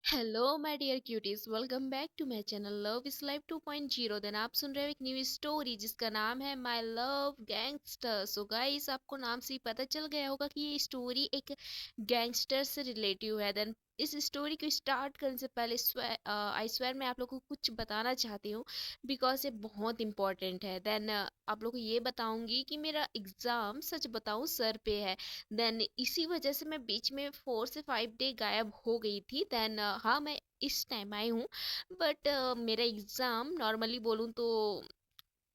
Hello my dear cuties, welcome back to my channel love is life 2.0। Then आप सुन रहे हो एक न्यू स्टोरी जिसका नाम है my love gangster. So guys, आपको नाम से ही पता चल गया होगा कि ये स्टोरी एक गैंगस्टर से रिलेटिव है। देन इस स्टोरी को स्टार्ट करने से पहले आई स्वेयर मैं आप लोगों को कुछ बताना चाहती हूँ, बिकॉज ये बहुत इंपॉर्टेंट है। देन आप लोगों को ये बताऊंगी कि मेरा एग्जाम सच बताऊं सर पे है। देन इसी वजह से मैं बीच में 4 से 5 डे गायब हो गई थी। देन हाँ, मैं इस टाइम आई हूँ, बट मेरा एग्ज़ाम नॉर्मली बोलूँ तो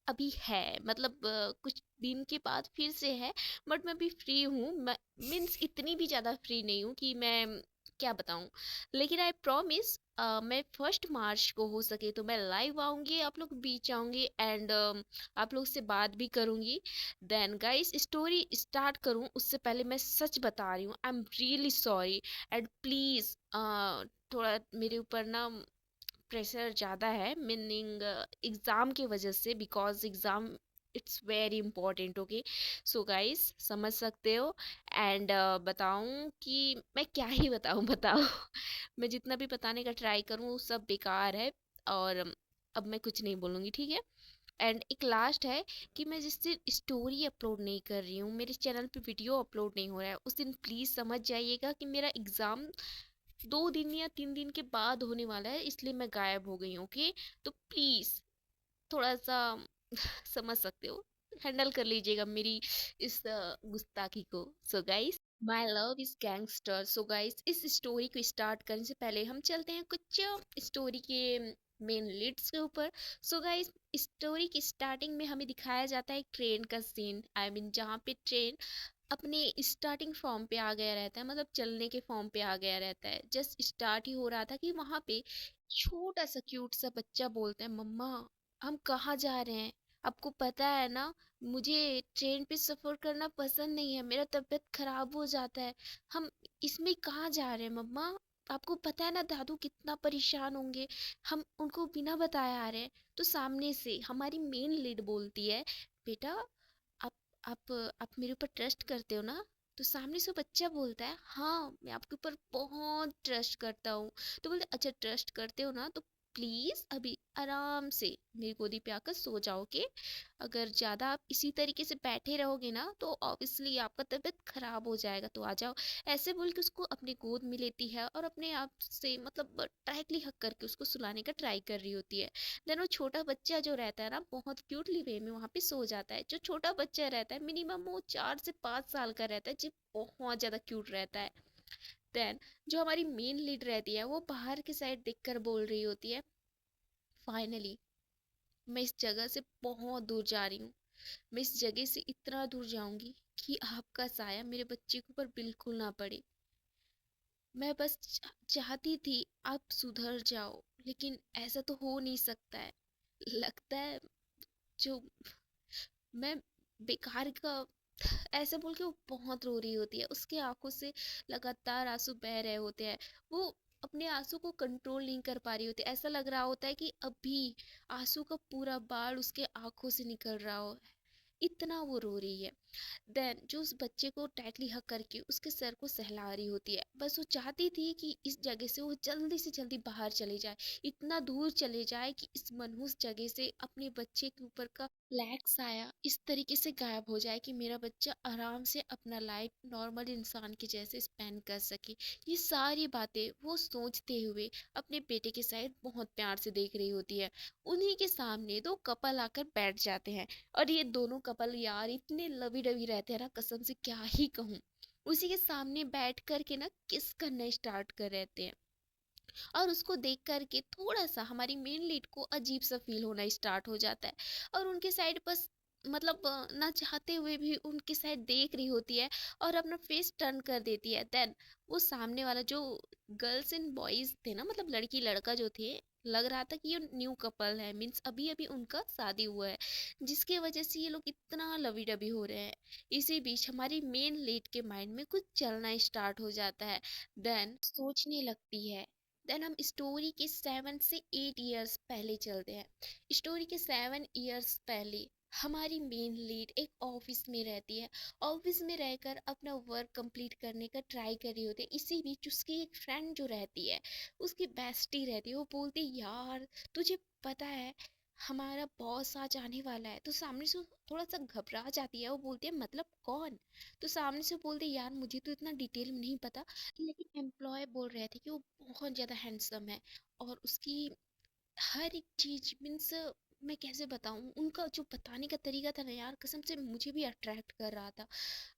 अभी है, मतलब कुछ दिन के बाद फिर से है। बट मैं अभी फ्री हूँ, मीन्स इतनी भी ज़्यादा फ्री नहीं हूँ कि मैं क्या बताऊँ। लेकिन आई प्रॉमिस, मैं 1 मार्च को हो सके तो मैं लाइव आऊँगी, आप लोग बीच आऊँगी एंड आप लोग से बात भी करूँगी। देन गाइस, स्टोरी स्टार्ट करूँ उससे पहले मैं सच बता रही हूँ, I am really sorry and please थोड़ा मेरे ऊपर ना प्रेशर ज़्यादा है, मीनिंग एग्ज़ाम की वजह से, because exam it's very important. Okay, so guys समझ सकते हो। एंड बताऊं कि मैं क्या ही बताऊं बताओ। मैं जितना भी बताने का ट्राई करूं वो सब बेकार है, और अब मैं कुछ नहीं बोलूँगी, ठीक है। एंड एक लास्ट है कि मैं जिस दिन स्टोरी अपलोड नहीं कर रही हूँ, मेरे चैनल पे वीडियो अपलोड नहीं हो रहा है, उस दिन प्लीज़ समझ जाइएगा कि मेरा एग्ज़ाम 2 दिन या 3 दिन के बाद होने वाला है, इसलिए मैं गायब हो गई हूँ। ओके, तो प्लीज थोड़ा सा समझ सकते हो, हैंडल कर लीजिएगा मेरी इस गुस्ताखी को। So guys, my love is gangster. So guys, इस स्टोरी को स्टार्ट करने से पहले हम चलते हैं कुछ स्टोरी के मेन लीड्स के ऊपर। सो गाइस, स्टोरी की स्टार्टिंग में हमें दिखाया जाता है एक ट्रेन का सीन, आई मीन जहाँ पे ट्रेन अपने स्टार्टिंग फॉर्म पे आ गया रहता है, मतलब चलने के फॉर्म पे आ गया रहता है। जस्ट स्टार्ट ही हो रहा था कि वहां पे छोटा सा क्यूट सा बच्चा बोलता है, मम्मा हम कहाँ जा रहे हैं? आपको पता है ना, मुझे ट्रेन पे सफर करना पसंद नहीं है, मेरा तबीयत खराब हो जाता है। हम इसमें कहाँ जा रहे हैं मम्मा? आपको पता है ना दादू कितना परेशान होंगे, हम उनको बिना बताए आ रहे हैं। तो सामने से हमारी मेन लीड बोलती है, बेटा आप आप आप मेरे ऊपर ट्रस्ट करते हो ना? तो सामने से बच्चा बोलता है, हाँ मैं आपके ऊपर बहुत ट्रस्ट करता हूँ। तो बोलते, अच्छा ट्रस्ट करते हो ना, तो प्लीज अभी आराम से मेरी गोदी पे आकर सो जाओगे। अगर ज्यादा आप इसी तरीके से बैठे रहोगे ना तो ऑब्वियसली आपका तबीयत खराब हो जाएगा, तो आ जाओ। ऐसे बोल के उसको अपनी गोद में लेती है और अपने आप से मतलब टाइटली हक करके उसको सुलाने का ट्राई कर रही होती है। देन वो छोटा बच्चा जो रहता है ना, बहुत क्यूटली वे में वहाँ पे सो जाता है। जो छोटा बच्चा रहता है मिनिमम वो 4 से 5 साल का रहता है, जो बहुत ज्यादा क्यूट रहता है। देन जो हमारी मेन लीड रहती है वो बाहर की साइड देखकर बोल रही होती है, फाइनली मैं इस जगह से बहुत दूर जा रही हूँ। मैं इस जगह से इतना दूर जाऊंगी कि आपका साया मेरे बच्चे के ऊपर बिल्कुल ना पड़े। मैं बस चाहती थी आप सुधर जाओ, लेकिन ऐसा तो हो नहीं सकता है। लगता है जो मैं बेकार का, ऐसे बोल के वो बहुत रो रही होती है, उसकी आंखों से लगातार आंसू बह रहे होते हैं। वो अपने आंसू को कंट्रोल नहीं कर पा रही होती, ऐसा लग रहा होता है कि अभी आंसू का पूरा बाढ़ उसके आंखों से निकल रहा हो, इतना वो रो रही है। देन जो उस बच्चे को टाइटली हक करके उसके सर को सहला रही होती है, बस वो चाहती थी कि इस जगह से वो जल्दी से जल्दी बाहर चले जाए, इतना दूर चले जाए कि इस मनहूस जगह से अपने बच्चे के ऊपर का ब्लैक साया इस तरीके से गायब हो जाए कि मेरा बच्चा आराम से अपना लाइफ नॉर्मल इंसान के जैसे स्पेंड कर सके। ये सारी बातें वो सोचते हुए अपने बेटे के साइड बहुत प्यार से देख रही होती है। उन्हीं के सामने दो कपल आकर बैठ जाते हैं, और ये दोनों कपल यार इतने लवी डवी रहते हैं ना, कसम से क्या ही कहूँ। उसी के सामने बैठ कर के ना किस करना स्टार्ट कर रहते हैं, और उसको देख कर के थोड़ा सा हमारी मेन लीड को अजीब सा फील होना स्टार्ट हो जाता है। और उनके साइड बस मतलब ना चाहते हुए भी उनकी साइड देख रही होती है और अपना फेस टर्न कर देती है। देन वो सामने वाला जो गर्ल्स एंड बॉयज थे ना, मतलब लड़की लड़का जो थे, लग रहा था कि ये न्यू कपल है, मीन्स अभी अभी उनका शादी हुआ है, जिसके वजह से ये लोग इतना लवी डबी हो रहे हैं। इसी बीच हमारी मेन लीड के माइंड में कुछ चलना स्टार्ट हो जाता है। देन सोचने लगती है। देन हम स्टोरी के 7 से 8 ईयर्स पहले चलते हैं। स्टोरी के 7 ईयर्स पहले हमारी मेन लीड एक ऑफिस में रहती है। ऑफिस में रहकर अपना वर्क कंप्लीट करने का ट्राई कर रही होती है। इसी बीच उसकी एक फ्रेंड जो रहती है, उसकी बेस्टी रहती है, वो बोलती यार तुझे पता है हमारा बॉस आज आने वाला है। तो सामने से वो थोड़ा सा घबरा जाती है, वो बोलती है मतलब कौन? तो सामने से बोलती है यार मुझे तो इतना डिटेल में नहीं पता, लेकिन एम्प्लॉय बोल रहे थे कि वो बहुत ज़्यादा हैंडसम है और उसकी हर एक चीज मीन्स मैं कैसे बताऊं, उनका जो बताने का तरीका था ना यार, कसम से मुझे भी अट्रैक्ट कर रहा था।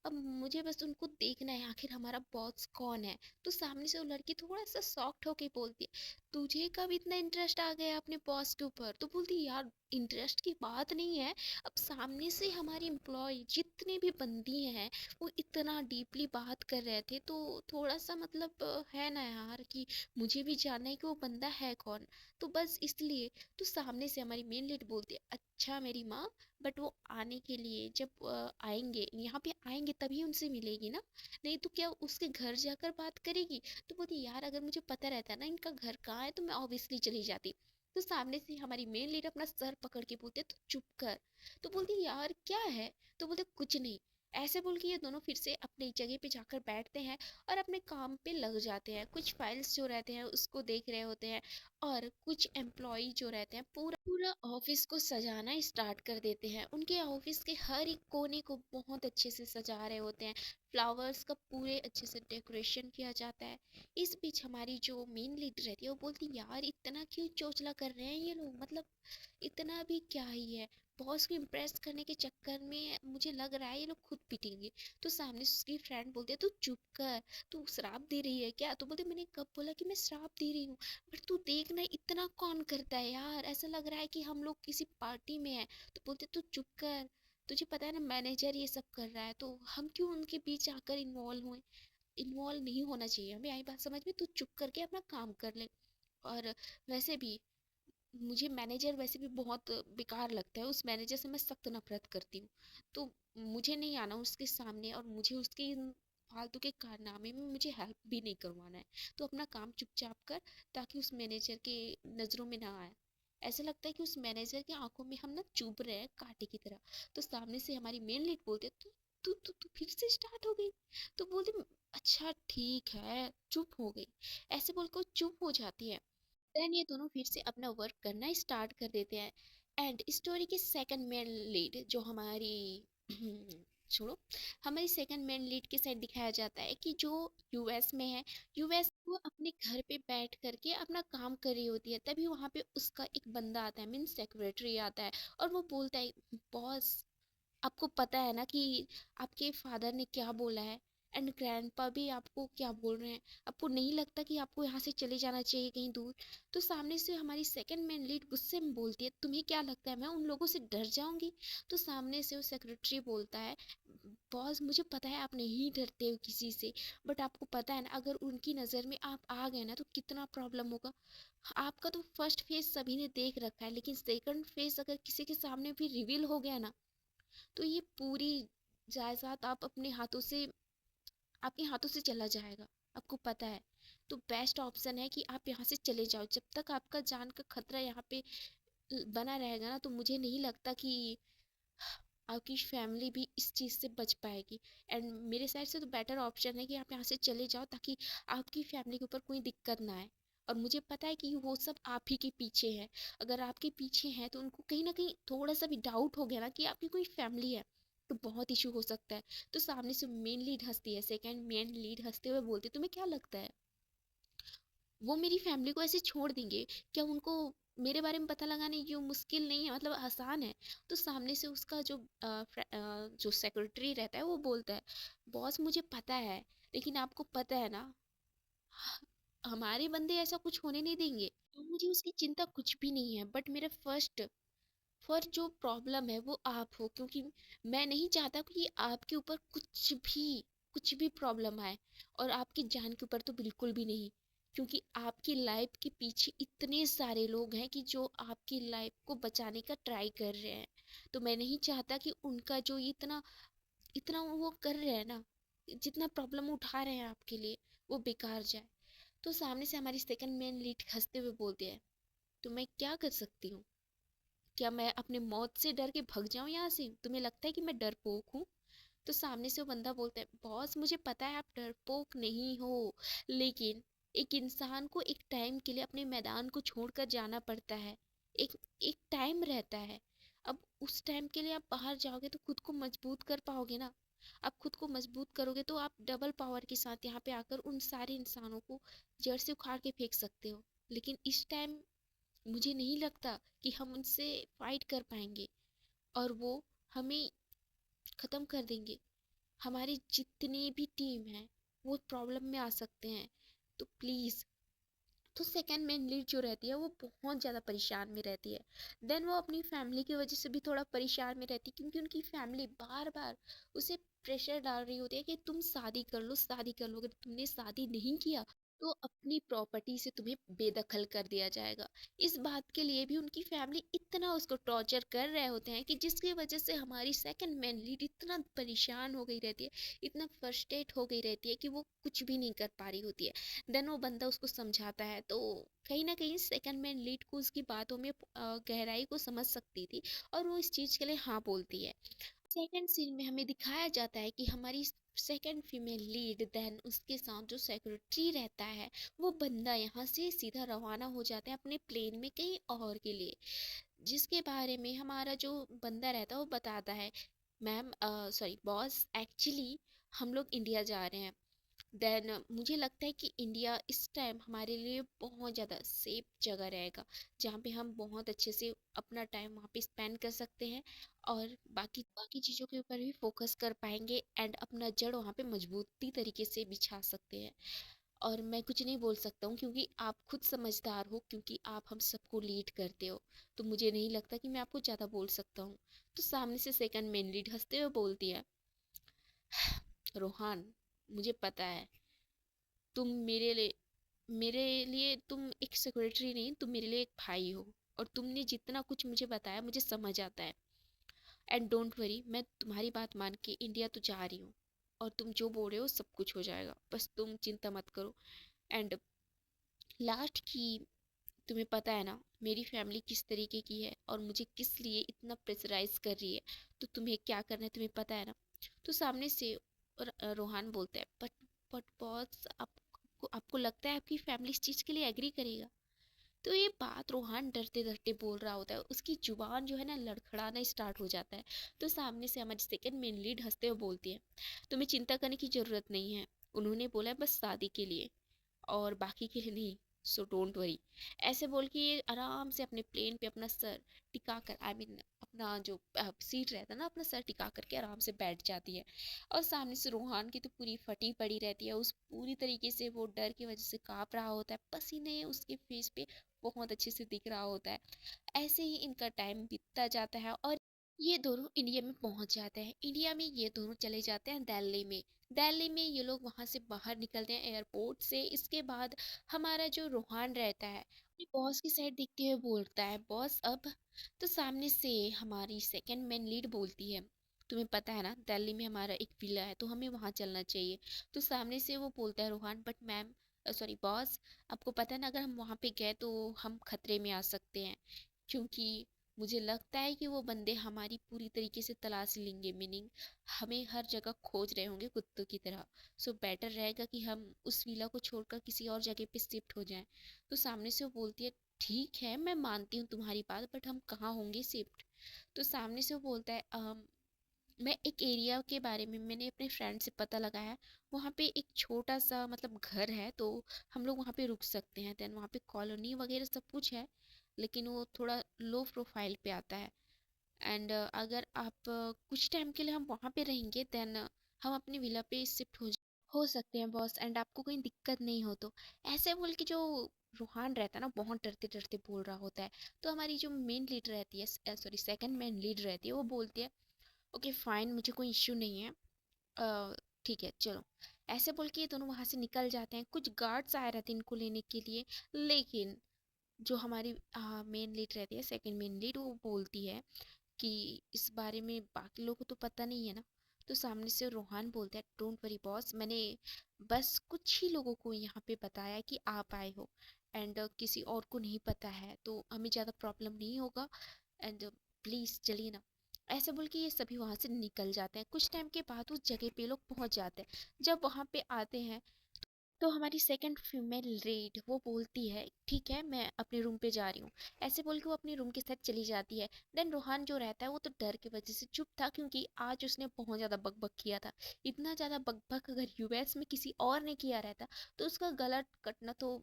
अब मुझे बस उनको देखना है आखिर हमारा बॉस कौन है। तो सामने से वो लड़की थोड़ा सा सॉफ्ट होके बोलती है तुझे कब इतना इंटरेस्ट आ गया अपने बॉस के ऊपर? तो बोलती है यार इंटरेस्ट की बात नहीं है, अब सामने से हमारी एम्प्लॉय जितने भी बंदी हैं वो इतना डीपली बात कर रहे थे, तो थोड़ा सा मतलब है ना यार कि मुझे भी जानना है कि वो बंदा है कौन। तो बस इसलिए। तो सामने से हमारी मेन लीड बोलती है अच्छा मेरी माँ, बट वो आने के लिए जब आएंगे यहाँ पे आएंगे तभी उनसे मिलेगी ना, नहीं तो क्या उसके घर जाकर बात करेगी? तो बोलती यार अगर मुझे पता रहता ना इनका घर कहाँ है तो मैं ऑब्वियसली चली जाती। तो सामने से हमारी मेन लीड अपना सर पकड़ के बोलते तो चुप कर। तो बोलती यार क्या है? तो बोलते कुछ नहीं। ऐसे बोल के ये दोनों फिर से अपनी जगह पे जाकर बैठते हैं और अपने काम पे लग जाते हैं। कुछ फाइल्स जो रहते हैं उसको देख रहे होते हैं और कुछ एम्प्लॉय जो रहते हैं पूरा पूरा ऑफिस को सजाना स्टार्ट कर देते हैं। उनके ऑफिस के हर एक कोने को बहुत अच्छे से सजा रहे होते हैं। फ्लावर्स का पूरे अच्छे से डेकोरेशन किया जाता है। इस बीच हमारी जो मेन लीड रहती है वो बोलती यार इतना क्यों चोचला कर रहे हैं ये लोग, मतलब इतना भी क्या ही है। बॉस को इम्प्रेस करने के चक्कर में मुझे लग रहा है ये लोग खुद पिटेंगे। तो सामने से उसकी फ्रेंड बोलती है तू चुप कर, तू श्राप दे रही है क्या? तो बोलते मैंने कब बोला कि मैं श्राप दे रही हूँ? पर तू देखना इतना कौन करता है यार, ऐसा लग रहा है कि हम लोग किसी पार्टी में है। तो बोलते तू चुप कर, तुझे पता है ना मैनेजर ये सब कर रहा है तो हम क्यों उनके बीच आकर इन्वॉल्व हुए? इन्वॉल्व नहीं होना चाहिए हमें, आई बात समझ में? तू चुप करके अपना काम कर ले। और वैसे भी मुझे मैनेजर वैसे भी बहुत बेकार लगता है, उस मैनेजर से मैं सख्त नफरत करती हूँ। तो मुझे नहीं आना उसके सामने और मुझे उसके इन फालतू के कारनामे में मुझे हेल्प भी नहीं करवाना है। तो अपना काम चुपचाप कर ताकि उस मैनेजर के नज़रों में ना आए। ऐसा लगता है कि उस मैनेजर की आंखों में हम ना चुभ रहे हैं कांटे की तरह। तो सामने से हमारी मेन लीड बोलते तू तू तू तू फिर से स्टार्ट हो गई? तो बोलती अच्छा ठीक है चुप हो गई। ऐसे बोलकर वो चुप हो जाती है। देन ये दोनों फिर से अपना वर्क करना स्टार्ट कर देते हैं। एंड स्टोरी की सेकंड मेन लीड जो हमारी छोड़ो, हमारी सेकंड मेन लीड के साथ दिखाया जाता है कि जो यूएस में है। यूएस वो अपने घर पे बैठ करके अपना काम कर रही होती है, तभी वहाँ पे उसका एक बंदा आता है, मीन सेक्रेटरी आता है। और वो बोलता है बॉस आपको पता है ना कि आपके फादर ने क्या बोला है, एंड ग्रैंडपा भी आपको क्या बोल रहे हैं। आपको नहीं लगता कि आपको यहाँ से चले जाना चाहिए कहीं दूर? तो सामने से हमारी सेकंड मैन लीड गुस्से में बोलती है तुम्हें क्या लगता है मैं उन लोगों से डर जाऊंगी? तो सामने से वो सेक्रेटरी बोलता है बॉस मुझे पता है आप नहीं डरते हो किसी से, बट आपको पता है ना अगर उनकी नज़र में आप आ गए ना तो कितना प्रॉब्लम होगा। आपका तो फर्स्ट फेस सभी ने देख रखा है, लेकिन सेकंड फेस अगर किसी के सामने भी रिवील हो गया ना तो ये पूरी जायदाद आप अपने हाथों से आपके हाथों से चला जाएगा। आपको पता है। तो बेस्ट ऑप्शन है कि आप यहाँ से चले जाओ, जब तक आपका जान का खतरा यहाँ पे बना रहेगा ना तो मुझे नहीं लगता कि आपकी फैमिली भी इस चीज़ से बच पाएगी। एंड मेरे साइड से तो बेटर ऑप्शन है कि आप यहाँ से चले जाओ ताकि आपकी फैमिली के ऊपर कोई दिक्कत ना आए। और मुझे पता है कि वो सब आप ही के पीछे है। अगर आपके पीछे हैं तो उनको कहीं ना कहीं थोड़ा सा भी डाउट हो गया ना कि आपकी कोई फैमिली है तो बहुत इशू हो सकता है। तो सामने से मेन लीड हंसती है, सेकंड मेन लीड हंसते हुए बोलती तुम्हें क्या लगता है वो मेरी फैमिली को ऐसे छोड़ देंगे? क्या उनको मेरे बारे में पता लगाने ये मुश्किल नहीं है, मतलब आसान है। तो सामने से उसका जो जो सेक्रेटरी रहता है वो बोलता है बॉस मुझे पता है, लेकिन आपको पता है ना हमारे बंदे ऐसा कुछ होने नहीं देंगे। तो मुझे उसकी चिंता कुछ भी नहीं है, बट मेरा फर्स्ट जो प्रॉब्लम है वो आप हो, क्योंकि मैं नहीं चाहता कि आपके ऊपर कुछ भी प्रॉब्लम आए। और आपकी जान के ऊपर तो बिल्कुल भी नहीं, क्योंकि आपकी लाइफ के पीछे इतने सारे लोग हैं कि जो आपकी लाइफ को बचाने का ट्राई कर रहे हैं। तो मैं नहीं चाहता कि उनका जो इतना इतना वो कर रहे हैं ना, जितना प्रॉब्लम उठा रहे हैं आपके लिए, वो बेकार जाए। तो सामने से हमारी सेकंड मेन लीड हंसते हुए बोलती है तो मैं क्या कर सकती हूँ? क्या मैं अपने मौत से डर के भाग जाऊं यहाँ से? तुम्हें लगता है कि मैं डरपोक हूँ? तो सामने से वो बंदा बोलता है, बॉस मुझे पता है आप डरपोक नहीं हो, लेकिन एक इंसान को एक टाइम के लिए अपने मैदान को छोड़कर जाना पड़ता है। एक एक टाइम रहता है। अब उस टाइम के लिए आप बाहर जाओगे तो खुद को मजबूत कर पाओगे ना। आप खुद को मजबूत करोगे तो आप डबल पावर के साथ यहाँ पे आकर उन सारे इंसानों को जड़ से उखाड़ के फेंक सकते हो। लेकिन इस टाइम मुझे नहीं लगता कि हम उनसे फाइट कर पाएंगे, और वो हमें खत्म कर देंगे। हमारी जितनी भी टीम है वो प्रॉब्लम में आ सकते हैं। तो प्लीज़, तो सेकंड मैन लीड जो रहती है वो बहुत ज़्यादा परेशान में रहती है। देन वो अपनी फैमिली की वजह से भी थोड़ा परेशान में रहती है, क्योंकि उनकी फैमिली बार बार उसे प्रेशर डाल रही होती है कि तुम शादी कर लो, शादी कर लो। अगर तुमने शादी नहीं किया तो अपनी प्रॉपर्टी से तुम्हें बेदखल कर दिया जाएगा। इस बात के लिए भी उनकी फैमिली इतना उसको टॉर्चर कर रहे होते हैं कि जिसकी वजह से हमारी सेकंड मैन लीड इतना परेशान हो गई रहती है, इतना फ्रस्ट्रेट हो गई रहती है कि वो कुछ भी नहीं कर पा रही होती है। देन वो बंदा उसको समझाता है, तो कहीं ना कहीं सेकंड मैन लीड को उसकी बातों में गहराई को समझ सकती थी, और वो इस चीज़ के लिए हाँ बोलती है। सेकंड सीन में हमें दिखाया जाता है कि हमारी सेकंड फीमेल लीड, देन उसके साथ जो सेक्रेटरी रहता है, वो बंदा यहाँ से सीधा रवाना हो जाता है अपने प्लेन में कहीं और के लिए, जिसके बारे में हमारा जो बंदा रहता है वो बताता है, मैम सॉरी बॉस, एक्चुअली हम लोग इंडिया जा रहे हैं। देन मुझे लगता है कि इंडिया इस टाइम हमारे लिए बहुत ज़्यादा सेफ जगह रहेगा, जहाँ पे हम बहुत अच्छे से अपना टाइम वहाँ पे स्पेंड कर सकते हैं, और बाकी बाकी चीज़ों के ऊपर भी फोकस कर पाएंगे, एंड अपना जड़ वहाँ पे मजबूती तरीके से बिछा सकते हैं। और मैं कुछ नहीं बोल सकता हूँ क्योंकि आप खुद समझदार हो, क्योंकि आप हम सबको लीड करते हो। तो मुझे नहीं लगता कि मैं आपको ज़्यादा बोल सकता हूँ। तो सामने से सेकंड मेन लीड हंसते हुए बोलती है, रोहान, मुझे पता है तुम मेरे लिए तुम एक सेक्रेटरी नहीं, तुम मेरे लिए एक भाई हो, और तुमने जितना कुछ मुझे बताया मुझे समझ आता है। एंड डोंट वरी, मैं तुम्हारी बात मान के इंडिया तो जा रही हूँ, और तुम जो बोल रहे हो सब कुछ हो जाएगा, बस तुम चिंता मत करो। एंड लास्ट की, तुम्हें पता है ना मेरी फैमिली किस तरीके की है और मुझे किस लिए इतना प्रेशराइज कर रही है, तो तुम्हें क्या करना है तुम्हें पता है ना। तो सामने से रोहान बोलता है, बट बॉस, आपको लगता है आपकी फैमिली इस चीज़ के लिए एग्री करेगा? तो ये बात रोहान डरते डरते बोल रहा होता है, उसकी जुबान जो है ना लड़खड़ाना स्टार्ट हो जाता है। तो सामने से हमारी सेकंड मेन लीड हंसते हुए बोलती है, तुम्हें चिंता करने की जरूरत नहीं है, उन्होंने बोला है बस शादी के लिए, और बाकी के लिए नहीं, सो डोंट वरी। ऐसे बोल के ये आराम से अपने प्लेन पे अपना सर टिका कर, आई मीन अपना जो सीट रहता है ना, अपना सर टिका करके आराम से बैठ जाती है। और सामने से रोहान की तो पूरी फटी पड़ी रहती है, उस पूरी तरीके से वो डर की वजह से काँप रहा होता है, पसीने उसके फेस पे बहुत अच्छे से दिख रहा होता है। ऐसे ही इनका टाइम बीतता जाता है, और ये दोनों इंडिया में पहुंच जाते हैं। इंडिया में ये दोनों चले जाते हैं दिल्ली में। दिल्ली में ये लोग वहां से बाहर निकलते हैं एयरपोर्ट से। इसके बाद हमारा जो रोहान रहता है अपने बॉस की साइड देखते हुए बोलता है, बॉस अब। तो सामने से हमारी सेकंड मैन लीड बोलती है, तुम्हें पता है ना दिल्ली में हमारा एक विला है, तो हमें वहां चलना चाहिए। तो सामने से वो बोलता है Rohan, but ma'am, sorry boss, आपको पता है ना अगर हम वहां पे गए तो हम खतरे में आ सकते हैं, क्योंकि मुझे लगता है कि वो बंदे हमारी पूरी तरीके से तलाश लेंगे, मीनिंग हमें हर जगह खोज रहे होंगे कुत्तों की तरह। सो बेटर रहेगा कि हम उस विला को छोड़कर किसी और जगह पे शिफ्ट हो जाएं। तो सामने से वो बोलती है, ठीक है मैं मानती हूँ तुम्हारी बात, बट हम कहाँ होंगे शिफ्ट? तो सामने से वो बोलता है, मैं एक एरिया के बारे में मैंने अपने फ्रेंड से पता लगाया है, वहाँ पे एक छोटा सा मतलब घर है, तो हम लोग वहाँ पे रुक सकते हैं। देन वहाँ पे कॉलोनी वगैरह सब कुछ है, लेकिन वो थोड़ा लो प्रोफाइल पे आता है। एंड अगर आप कुछ टाइम के लिए हम वहाँ पे रहेंगे, देन हम अपनी विला पे शिफ्ट हो सकते हैं बॉस, एंड आपको कोई दिक्कत नहीं हो तो। ऐसे बोल के जो रूहान रहता है ना बहुत डरते डरते बोल रहा होता है। तो हमारी जो मेन लीड रहती है, सॉरी सेकंड मेन लीड रहती है, वो बोलती है, ओके फाइन, मुझे कोई इश्यू नहीं है, ठीक है चलो। ऐसे बोल के ये दोनों वहां से निकल जाते हैं। कुछ गार्ड्स आए रहते हैं इनको लेने के लिए, लेकिन जो हमारी मेन लीड रहती है, सेकंड मेन लीड, वो बोलती है कि इस बारे में बाकी लोगों को तो पता नहीं है ना। तो सामने से रोहान बोलता है, डोंट वरी बॉस, मैंने बस कुछ ही लोगों को यहाँ पे बताया कि आप आए हो, एंड किसी और को नहीं पता है, तो हमें ज़्यादा प्रॉब्लम नहीं होगा। एंड प्लीज चलिए ना। ऐसे बोल के ये सभी वहां से निकल जाते हैं। कुछ टाइम के बाद उस जगह पे लोग पहुंच जाते हैं। जब वहां पे आते हैं तो हमारी सेकंड फीमेल लीड वो बोलती है ठीक है मैं अपने रूम पे जा रही हूँ। ऐसे बोल के वो अपने रूम के साथ चली जाती है। देन रोहान जो रहता है वो तो डर की वजह से चुप था, क्योंकि आज उसने बहुत ज्यादा बकबक किया था। इतना ज्यादा बकबक अगर यूएस में किसी और ने किया रहता तो उसका गला कटना तो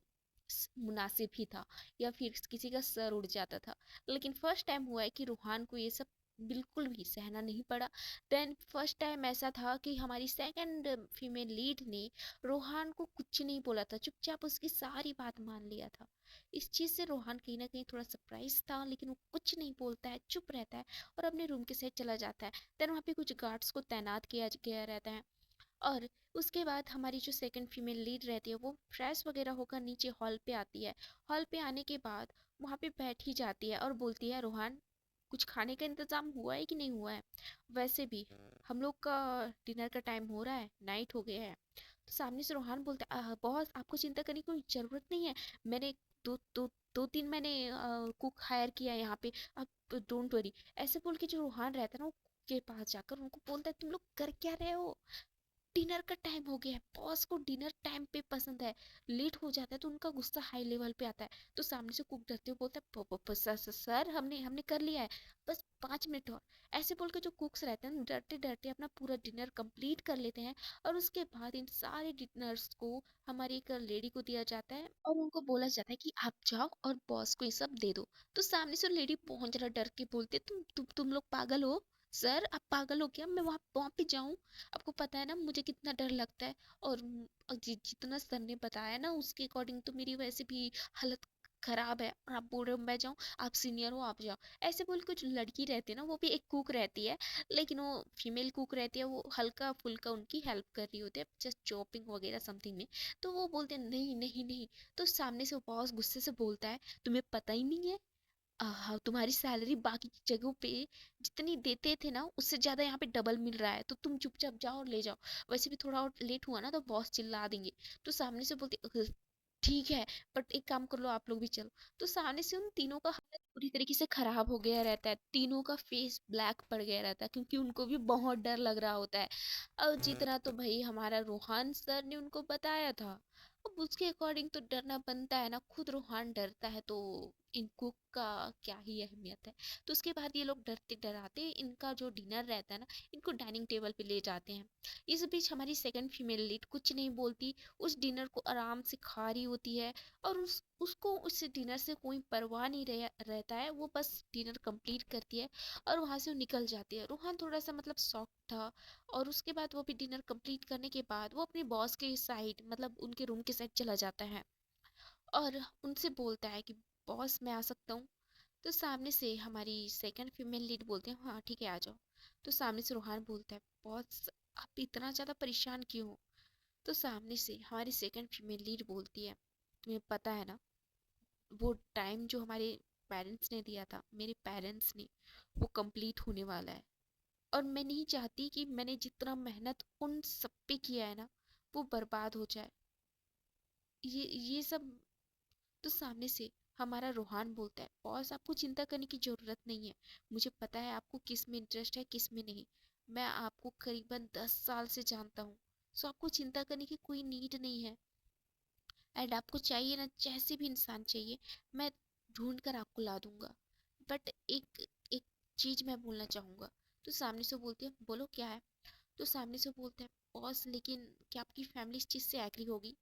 मुनासिब ही था, या फिर किसी का सर उड़ जाता था। लेकिन फर्स्ट टाइम हुआ है कि रूहान को ये सब बिल्कुल भी सहना नहीं पड़ा। देन फर्स्ट टाइम ऐसा था कि हमारी सेकंड फीमेल लीड ने रोहान को कुछ नहीं बोला था, चुपचाप उसकी सारी बात मान लिया था। इस चीज से रोहान कहीं ना कहीं थोड़ा सरप्राइज था, लेकिन वो कुछ नहीं बोलता है, चुप रहता है और अपने रूम के साइड चला जाता है। देन वहाँ पे कुछ गार्ड्स को तैनात किया गया रहता है। और उसके बाद हमारी जो सेकंड फीमेल लीड रहती है वो फ्रेश वगैरह होकर नीचे हॉल पे आती है। हॉल पे आने के बाद वहाँ पे बैठ ही जाती है और बोलती है रोहान कुछ खाने का इंतजाम हुआ है कि नहीं हुआ है? वैसे भी हम लोग का डिनर का टाइम हो रहा है, नाइट हो गया है। तो सामने से रोहान बोलता है बॉस आपको चिंता करने की कोई जरूरत नहीं है। मैंने दो दो दो तीन मैंने कुक हायर किया है यहाँ पे। आप डोंट वरी। ऐसे बोल के जो रोहान रहता है ना वो के पास जाकर उनको बोलता है तुम लोग कर क्या रहे हो? डिनर का टाइम हो गया है, बॉस को डिनर टाइम पे पसंद है। लेट हो जाता है तो उनका गुस्सा हाई लेवल पे आता है। तो सामने से कुक डरते हुए बोलता है सर हमने हमने कर लिया है, बस 5 मिनट और। ऐसे बोल के जो कुक्स रहते हैं डरते डरते अपना पूरा डिनर कंप्लीट कर लेते हैं। और उसके बाद इन सारे डिनर्स को हमारी एक लेडी को दिया जाता है और उनको बोला जाता है कि आप जाओ और बॉस को ये सब दे दो। तो सामने से लेडी बहुत जरा डर के बोलती है तुम लोग पागल हो? सर आप पागल हो क्या? मैं वहां वहां पे जाऊं? आपको पता है ना मुझे कितना डर लगता है। और जितना सर ने बताया ना उसके अकॉर्डिंग तो मेरी वैसे भी हालत खराब है, और आप बोल रहे हो मैं जाऊं? आप सीनियर हो आप जाओ। ऐसे बोल कुछ लड़की रहती है ना, वो भी एक कुक रहती है, लेकिन वो फीमेल कुक रहती है, वो हल्का फुल्का उनकी हेल्प कर रही होती है जस्ट चॉपिंग वगैरह समथिंग में। तो वो बोलते हैं नहीं नहीं नहीं। तो सामने से वो बॉस गुस्से से बोलता है तुम्हें पता ही नहीं है तुम्हारी सैलरी बाकी की जगहों पे जितनी देते थे ना उससे ज्यादा यहाँ पे डबल मिल रहा है, तो तुम चुपचाप जाओ और ले जाओ। वैसे भी थोड़ा और लेट हुआ ना तो बॉस चिल्ला देंगे। तो सामने से बोलते ठीक है, बट एक काम कर लो आप लोग भी चलो। तो सामने से उन तीनों का हालत पूरी तरीके से खराब हो गया रहता है, तीनों का फेस ब्लैक पड़ गया रहता है, क्योंकि उनको भी बहुत डर लग रहा होता है। अब जितना तो भाई हमारा रोहान सर ने उनको बताया था, अब उसके अकॉर्डिंग तो डरना बनता है ना, खुद रूहान डरता है तो इन कुक का क्या ही अहमियत है। तो उसके बाद ये लोग डरते डराते इनका जो डिनर रहता है ना, इनको डाइनिंग टेबल पे ले जाते हैं। इस बीच हमारी सेकंड फीमेल लीड कुछ नहीं बोलती, उस डिनर को आराम से खा रही होती है। और उसको उस डिनर से कोई परवाह नहीं रहता है, वो बस डिनर कंप्लीट करती है और वहां से वो निकल जाती है। रोहन थोड़ा सा मतलब शॉक था। और उसके बाद वो भी डिनर कंप्लीट करने के बाद वो अपने बॉस के साइड मतलब उनके रूम के साइड चला जाता है और उनसे बोलता है कि बॉस मैं आ सकता हूँ? तो सामने से हमारी सेकंड फीमेल लीड बोलते हैं हाँ ठीक है आ जाओ। तो सामने से रोहान बोलता है बॉस आप इतना ज़्यादा परेशान क्यों हो? तो सामने से हमारी सेकंड फीमेल लीड बोलती है तुम्हें पता है ना वो टाइम जो हमारे पेरेंट्स ने दिया था, मेरे पेरेंट्स ने, वो कंप्लीट होने वाला है। और मैं नहीं चाहती कि मैंने जितना मेहनत उन सब पे किया है ना वो बर्बाद हो जाए। ये सब। तो सामने से हमारा रोहान बोलता है बॉस आपको चिंता करने की जरूरत नहीं है। मुझे पता है आपको किस में इंटरेस्ट है किस में नहीं। मैं आपको करीबन 10 साल से जानता हूँ। सो आपको चिंता करने की कोई नीड नहीं है। एंड आपको चाहिए ना जैसे भी इंसान चाहिए मैं ढूंढ कर आपको ला दूंगा। बट एक एक चीज मैं बोलना चाहूंगा। तो सामने से बोलती है बोलो क्या है? तो सामने से बोलता है बॉस लेकिन क्या आपकी फैमिली इस चीज से एग्री होगी?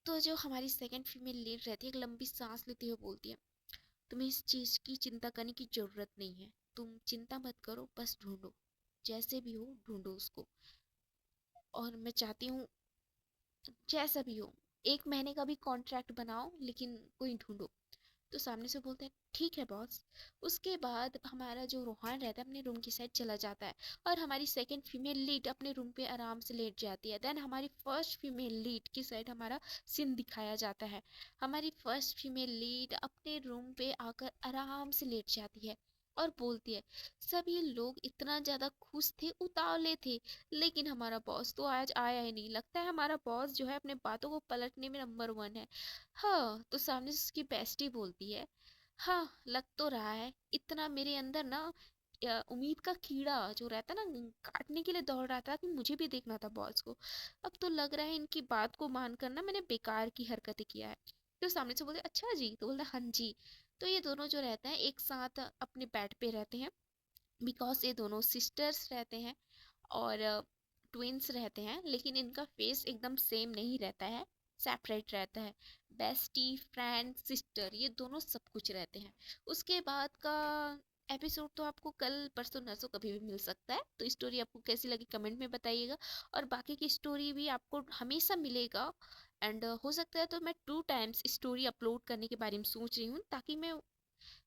तो जो हमारी सेकंड फीमेल लीड रहती है एक लंबी सांस लेते हुए बोलती है तुम्हें इस चीज की चिंता करने की जरूरत नहीं है। तुम चिंता मत करो, बस ढूंढो, जैसे भी हो ढूंढो उसको। और मैं चाहती हूँ जैसा भी हो 1 महीने का भी कॉन्ट्रैक्ट बनाओ लेकिन कोई ढूंढो। तो सामने से बोलता है ठीक है बॉस। उसके बाद हमारा जो रोहान रहता है अपने रूम की साइड चला जाता है और हमारी सेकंड फीमेल लीड अपने रूम पे आराम से लेट जाती है। देन हमारी फर्स्ट फीमेल लीड की साइड हमारा सीन दिखाया जाता है। हमारी फर्स्ट फीमेल लीड अपने रूम पे आकर आराम से लेट जाती है और बोलती है सभी लोग इतना ज्यादा खुश थे उतावले थे, लेकिन हमारा बॉस तो आज आया ही नहीं। लगता है हमारा बॉस जो है अपने बातों को पलटने में नंबर 1 है। हाँ। तो सामने से उसकी बेस्टी बोलती है हाँ, लग तो रहा है। इतना मेरे अंदर ना उम्मीद का कीड़ा जो रहता है ना, काटने के लिए दौड़ रहा था कि मुझे भी देखना था बॉस को। अब तो लग रहा है इनकी बात को मानकर ना मैंने बेकार की हरकतें किया है। तो सामने से बोलते अच्छा जी, तो बोलता हाँ जी। तो ये दोनों जो रहते हैं एक साथ अपने बेड पे रहते हैं, बिकॉज ये दोनों सिस्टर्स रहते हैं और ट्विंस रहते हैं, लेकिन इनका फेस एकदम सेम नहीं रहता है, सेपरेट रहता है। बेस्टी, फ्रेंड, सिस्टर, ये दोनों सब कुछ रहते हैं। उसके बाद का एपिसोड तो आपको कल परसों नरसों कभी भी मिल सकता है। तो स्टोरी आपको कैसी लगी कमेंट में बताइएगा, और बाकी की स्टोरी भी आपको हमेशा मिलेगा। एंड हो सकता है तो मैं 2 टाइम्स स्टोरी अपलोड करने के बारे में सोच रही हूँ, ताकि मैं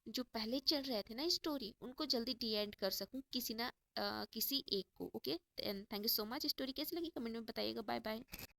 जो पहले चल रहे थे ना स्टोरी, उनको जल्दी डी एंड कर सकूं किसी ना किसी एक को। Okay, thank you so much. Story कैसी लगी कमेंट में बताइएगा। Bye bye.